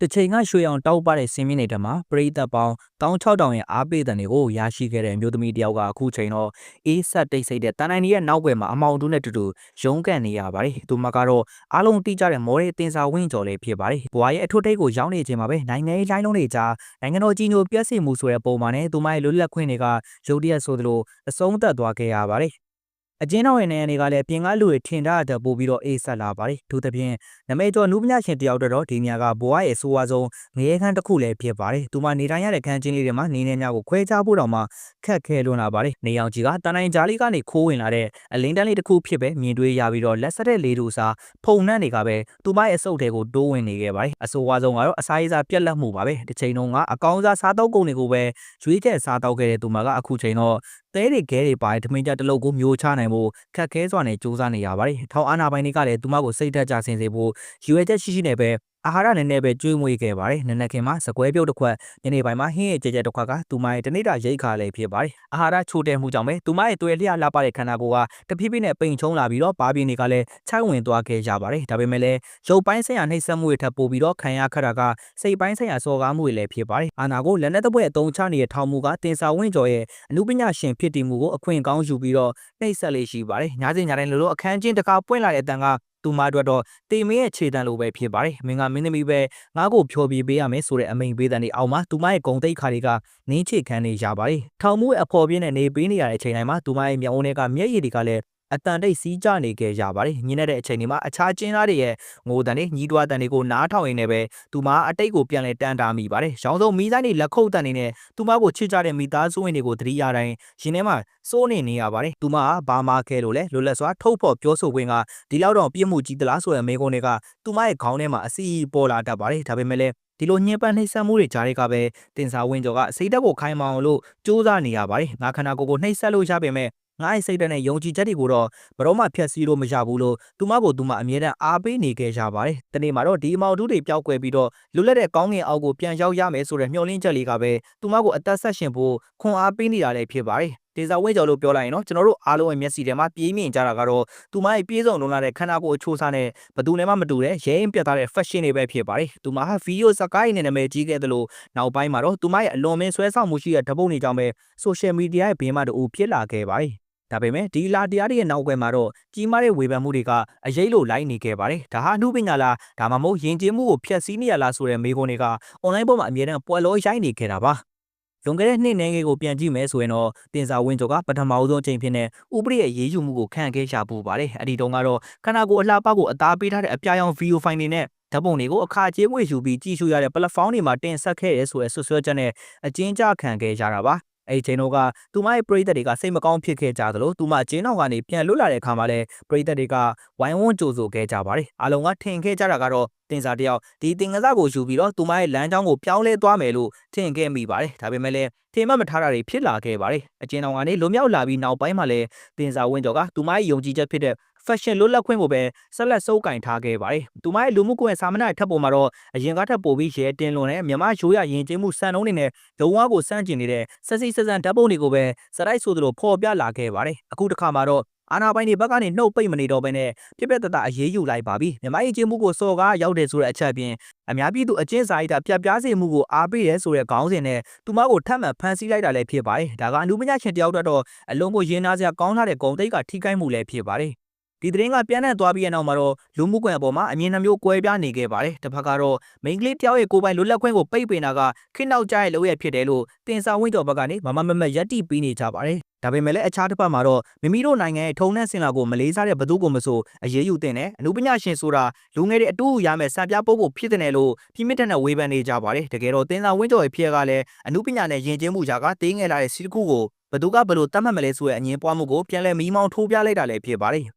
တချိန်ကရွှေအောင်တောက်ပတဲ့စင်းမြင့်နေတဲ့မှာပရိသတ်ပေါင်း16000ရဲ့အားပေးတဲ့တွေကိုရရှိခဲ့တဲ့အမျိုးသမီးတယောက်ကအခုချိန်တော့အေးဆက်တိတ်ဆိတ်တဲ့တန်နိုင်ရဲ့နောက်ွယ်မှာအမောင်တူနဲ့တူတူရုန်းကန်နေရပါတယ်။သူမကတော့အားလုံးတိကျတဲ့မော်ရဲတင်စာဝင်းကျော်လေးဖြစ်ပါတယ်။ဘွာရဲ့အထွတ်ထိပ်ကိုရောက်နေချိန်မှာပဲနိုင်ငံရေးလိုင်းလုံးတွေကြားနိုင်ငံတော်ကြီးညိုပြည့်စုံမှုဆိုတဲ့ပုံမှာနဲ့သူမရဲ့လွတ်လပ်ခွင့်တွေကရုတ်တရက်ဆိုသလိုအဆုံးသတ်သွားခဲ့ရပါတယ်။အကျဉ်းတော်ရဲ့နေရာတွေကလည်းပြင်ကားလူတွေထင်ထားတဲ့ပို့ပြီးတော့အေးဆက်လာပါတယ်။ထို့သဖြင့်နမိတ်ကျော်နုပညာရှင်တယောက်တော့ဒီနေရာကဘွားရဲ့ဆိုဝါဆုံးငရဲခန်းတစ်ခုလည်းဖြစ်ပါတယ်။သူမနေတိုင်းရတဲ့ခန်းချင်းလေးတွေမှာနေနေများကိုခွဲခြားဖို့တောင်မှခက်ခဲလွန်းလာပါတယ်။နေအောင်ကြီးကတန်တိုင်းကြားလေးကနေခိုးဝင်လာတဲ့အလင်းတန်းလေးတစ်ခုဖြစ်ပဲမြင်တွေ့ရပြီးတော့လက်ဆက်တဲ့လေတူစားဖုံနှံ့တွေကပဲသူမရဲ့အဆုတ်တွေကိုတိုးဝင်နေခဲ့ပါတယ်။အဆိုဝါဆုံးကတော့အစာရေးစားပြက်လက်မှုပါပဲ။ဒီချိန်တုန်းကအကောင်းစားစားတောက်ကုန်တွေကိုပဲရွေးချက်စားတောက်ခဲ့တဲ့သူမကအခုချိန်တော့တဲတွေခဲတွေပါတဲ့ထမင်းကြတလုတ်ကိုမျိုးချနိုင်ဖို့ခက်ခဲစွာနဲ့စူးစမ်းနေရပါတယ်။ထောင်အာနာပိုင်တွေကလည်းသူမကိုစိတ်ဓာတ်ကြဆင်းစေဖို့ရွေချက်ရှိနဲ့ပဲအာဟာရနည်းနည်းပဲကျွေးမွေးခဲ့ပါတယ်။နနက်ခင်းမှာစကွဲပြုတ်တစ်ခွက်ညနေပိုင်းမှာဟင်းရဲ့ကြဲကြဲတစ်ခွက်ကသူမရဲ့တနေ့တာရိတ်ခါလည်းဖြစ်ပါတယ်။အာဟာရချိုတဲမှုကြောင့်ပဲသူမရဲ့သွေးလျှလှပတဲ့ခန္ဓာကိုယ်ကတဖြည်းဖြည်းနဲ့ပိန်ချုံလာပြီးတော့ဘာပြင်းတွေကလည်းခြိုက်ဝင်သွားခဲ့ကြပါတယ်။ဒါပေမဲ့လည်းရုပ်ပိုင်းဆိုင်ရာနှိပ်စက်မှုတွေထပ်ပို့ပြီးတော့ခံရခတာကစိတ်ပိုင်းဆိုင်ရာစော်ကားမှုတွေလည်းဖြစ်ပါတယ်။အာနာကိုလက်နက်တပွဲအုံချနေတဲ့ထောင်မှုကတင်စာဝင်းကျော်ရဲ့အမှုပညာရှင်ဖြစ်တည်မှုကိုအခွင့်ကောင်းယူပြီးတော့နှိပ်စက်လေးရှိပါတယ်။ညစဉ်ညတိုင်းလိုအခန်းချင်းတစ်ခါပွင့်လာတဲ့အတန်ကသူမတို့တော့တေမင်းရဲ့ခြေတံလိုပဲဖြစ်ပါတယ်။မင်းကမင်းသမီးပဲငါ့ကိုဖြော်ပြပေးရမယ်ဆိုတဲ့အမိန်ပေးတဲ့နေအောက်မှာသူမရဲ့ဂုံတိတ်ခါတွေကနင်းချေခန်းနေရပါတယ်။ထောင်မှုအဖော်ပြင်းနဲ့နေပေးနေရတဲ့အချိန်တိုင်းမှာသူမရဲ့မျက်ဝန်းတွေကမျက်ရည်တွေကလည်းအတန်တိတ်စီးကြနေခဲ့ကြပါတယ်။ညနေတဲ့အချိန်တွေမှာအခြားကျင်းသားတွေရဲ့ငိုတန်တွေညီးတွားတန်တွေကိုနားထောင်ရင်းနဲ့ပဲသူမအတိတ်ကိုပြန်လဲတန်းတာမိပါတယ်။ရောင်းစုံမီးဆိုင်တွေလက်ခုပ်တန်တွေနဲ့သူမကိုချစ်ကြတဲ့မိသားစုဝင်တွေကိုသတိရတိုင်းရင်ထဲမှာစိုးနေရပါတယ်။သူမကဘာမှခဲလို့လဲလွတ်လပ်စွာထုတ်ဖော်ပြောဆိုခွင့်ကဒီလောက်တော့ပြစ်မှုကြီးသလားဆိုတဲ့မေးခွန်းတွေကသူမရဲ့ခေါင်းထဲမှာအစီအပေါ်လာတတ်ပါတယ်။ဒါပေမဲ့လည်းဒီလိုညှဉ်းပန်းနှိပ်စက်မှုတွေကြားတွေကပဲတင်စာဝင်းကျော်ကစိတ်ဓာတ်ကိုခိုင်မာအောင်လို့စူးစမ်းနေရပါတယ်။ငါခန္ဓာကိုယ်ကိုနှိပ်စက်လို့ရပေမဲ့ငါ့စိတ်ဓာတ်နဲ့ယုံကြည်ချက်တွေကိုတော့ဘရောမှဖျက်ဆီးလို့မရဘူးလို့သူမကိုသူမအမြဲတမ်းအားပေးနေခဲ့ကြပါတယ်။တနေ့မှာတော့ဒီအမောင်တူတွေပျောက်ကွယ်ပြီးတော့လွတ်လပ်တဲ့ကောင်းငင်အောက်ကိုပြန်ရောက်ရမယ်ဆိုတဲ့မျှော်လင့်ချက်လေးကပဲသူမကိုအသက်ဆက်ရှင်ဖို့ခွန်အားပေးနေတာလည်းဖြစ်ပါတယ်။ဒေဇာဝဲကျော်လို့ပြောလိုက်ရင်တော့ကျွန်တော်တို့အားလုံးရဲ့မျက်စိထဲမှာပြေးမြင်ကြတာကတော့သူမရဲ့ပြေးစုံလုံးလာတဲ့ခန္ဓာကိုယ်အချိုးစားနဲ့ဘသူနဲ့မှမတူတဲ့ရဲရင်ပြတ်သားတဲ့ fashion တွေပဲဖြစ်ပါတယ်။သူမဟာဗီဒီယိုစကားရင်းနဲ့နာမည်ကြီးခဲ့သလိုနောက်ပိုင်းမှာတော့သူမရဲ့အလွန်မင်းဆွဲဆောင်မှုရှိတဲ့ဓပုံတွေကြောင့်ပဲ social media ရဲ့ဘေးမှာတူဖြစ်လာခဲ့ပါတယ်။ဒါပေမဲ့ဒီလာတရားတွေရဲ့နောက်ွယ်မှာတော့ကြီးမားတဲ့ဝေဖန်မှုတွေကအရေးလို့လိုက်နေခဲ့ပါတယ်။ဒါဟာအမှုပညာလားဒါမှမဟုတ်ယဉ်ကျေးမှုကိုဖျက်ဆီးနေရလားဆိုတဲ့မေးခွန်းတွေက online ပေါ်မှာအမြဲတမ်းပွဲလောရိုက်နေခဲ့တာပါ။လွန်ခဲ့တဲ့နှစ်နိုင်ငံကိုပြန်ကြည့်မယ်ဆိုရင်တော့တင်စာဝင်းကျော်ကပထမအဆုံးအချိန်ဖြစ်နေဥပဒေရဲ့ရေးယူမှုကိုခံခဲ့ရပူပါတယ်။အဲ့ဒီတုန်းကတော့ခန္ဓာကိုယ်အလှပကိုအသားပေးထားတဲ့အပြာရောင်ဗီဒီယိုဖိုင်တွေနဲ့ဓာတ်ပုံတွေကိုအခါကျေးငွေယူပြီးကြည့်ရှုရတဲ့ platform တွေမှာတင်ဆက်ခဲ့ရဲဆိုတဲ့ဆွဆွဲချက်နဲ့အကျဉ်းချခံခဲ့ကြတာပါ။အဲ့ချိန်တော့ကသူမရဲ့ပရိသတ်တွေကစိတ်မကောင်းဖြစ်ခဲ့ကြသလိုသူမကျင်းတော်ကနေပြန်လွတ်လာတဲ့အခါမှာလည်းပရိသတ်တွေကဝိုင်းဝန်းကြိုဆိုခဲ့ကြပါတယ်။အားလုံးကထင်ခဲ့ကြတာကတော့တင်စာတယောက်ဒီတင်ကစားကိုယူပြီးတော့သူမရဲ့လမ်းကြောင်းကိုပြောင်းလဲသွားမယ်လို့ထင်ခဲ့မိပါတယ်။ဒါပေမဲ့လည်းထင်မှတ်မထားတာတွေဖြစ်လာခဲ့ပါတယ်။အကျဉ်းတော်ကနေလွန်မြောက်လာပြီးနောက်ပိုင်းမှာလည်းတင်စာဝင်းကျော်ကသူမရဲ့ယုံကြည်ချက်ဖြစ်တဲ့fashion လွတ်လပ်ခွင့်ကိုပဲဆက်လက်စုပ်ကင်ထားခဲ့ပါတယ်။သူမရဲ့လူမှုကွန်ရက်စာမျက်နှာထပ်ပေါ်မှာတော့အရင်ကထပ်ပို့ပြီးရဲတင်လွန်တဲ့မြန်မာရိုးရရင်ကျေးမှုစံနှုန်းတွေနဲ့လုံဝကိုစန့်ကျင်နေတဲ့ဆက်စီဆက်ဆန်ဓာတ်ပုံတွေကိုပဲစရိုက်ဆိုသလိုဖော်ပြလာခဲ့ပါတယ်။အခုတစ်ခါမှာတော့အာနာပိုင်တွေဘက်ကနေနှုတ်ပိတ်မနေတော့ဘဲနဲ့ပြက်ပြက်တတအရေးယူလိုက်ပါပြီ။မြန်မာရင်ကျေးမှုကိုစော်ကားရောက်တယ်ဆိုတဲ့အချက်အပြင်အများပြည်သူအကျဉ်းစာရိတ္တပြတ်ပြားစေမှုကိုအားပေးရဲဆိုတဲ့ခေါင်းစဉ်နဲ့သူမကိုထပ်မံဖမ်းဆီးလိုက်တာလည်းဖြစ်ပါတယ်။ဒါကအမှုပညာရှင်တယောက်တော့အလုံးကိုရင်နာစရာကောင်းလာတဲ့ဂုဏ်သိက္ခာထိခိုက်မှုလည်းဖြစ်ပါတယ်။ဒီသတင်းကပြန်နဲ့သွားပြီးတဲ့နောက်မှာတော့လူမှုကွန်ရက်ပေါ်မှာအမြင်နှမျိုးကွဲပြားနေခဲ့ပါတယ်။တစ်ဖက်ကတော့မိန်းကလေးတယောက်ရဲ့ကိုယ်ပိုင်လွတ်လပ်ခွင့်ကိုပိတ်ပင်တာကခေတ်နောက်ကျရဲ့လုပ်ရဖြစ်တယ်လို့တင်စာဝင်းကျော်ဘက်ကနေမမက်ရက်တီပေးနေကြပါတယ်။ဒါပေမဲ့လည်းအခြားတစ်ဖက်မှာတော့မိမိတို့နိုင်ငံရဲ့ထုံနှက်စင်လာကိုမလေးစားတဲ့ဘသူကိုမဆိုအရေးယူတင်တယ်အမှုပညာရှင်ဆိုတာလူငယ်တွေအတူရမယ်စံပြပုဂ္ဂိုလ်ဖြစ်တယ်လို့ပြင်းပြတဲ့ဝေဖန်နေကြပါတယ်။တကယ်တော့တင်စာဝင်းကျော်ရဲ့ဖြစ်ကလည်းအမှုပညာနဲ့ယဉ်ကျေးမှုရာကတင်းငယ်လာတဲ့စီတစ်ခုကိုဘသူကဘလို့တတ်မှတ်မလဲဆိုတဲ့အငင်းပွားမှုကိုပြန်လဲမီးမောင်းထိုးပြလိုက်တာလည်းဖြစ်ပါတယ်။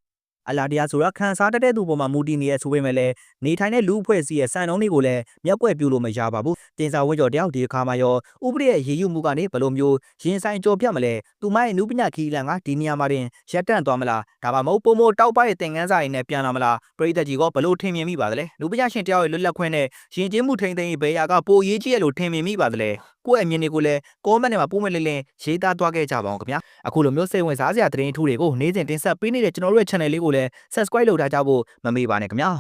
အလာတရားဆိုတာခန်းစားတဲ့သူပေါ်မှာမူတည်နေရဆိုပေမဲ့လည်းနေထိုင်တဲ့လူအဖွဲ့အစည်းရဲ့စံနှုန်းတွေကိုလည်းမျက်ကွယ်ပြုလို့မရပါဘူး။တင်စာဝင်းကျော်တယောက်ဒီအခါမှာရောဥပဒေရဲ့ရေးယူမှုကနေဘယ်လိုမျိုးရင်ဆိုင်ကြော်ပြတ်မလဲ။သူမရဲ့နုပညာခီးလန်ကဒီနေရာမှာတင်ရက်တန့်သွားမလား။ဒါမှမဟုတ်ပုံမတောက်ပရဲ့သင်ခန်းစာရင်းနဲ့ပြန်လာမလား။ပရိသတ်ကြီးကဘလို့ထင်မြင်မိပါသလဲ။နုပညာရှင်တယောက်ရဲ့လွတ်လပ်ခွင့်နဲ့ရင်ကျေးမှုထိန်းသိမ်းရေးဘယ်ရာကပိုအရေးကြီးရလို့ထင်မြင်မိပါသလဲ။ကိုယ့်အမြင်တွေကိုလည်း comment ထဲမှာပုံမှန်လေးရေးသားသွားခဲ့ကြပါအောင်ခင်ဗျာအခုလိုမျိုးစိတ်ဝင်စားစရာသတင်းထူးတွေကိုနေ့စဉ်တင်ဆက်ပေးနေတဲ့ကျွန်တော်တို့ရဲ့ channel လေးကိုလည်း subscribe လုပ်ထားကြဖို့မမေ့ပါနဲ့ခင်ဗျာ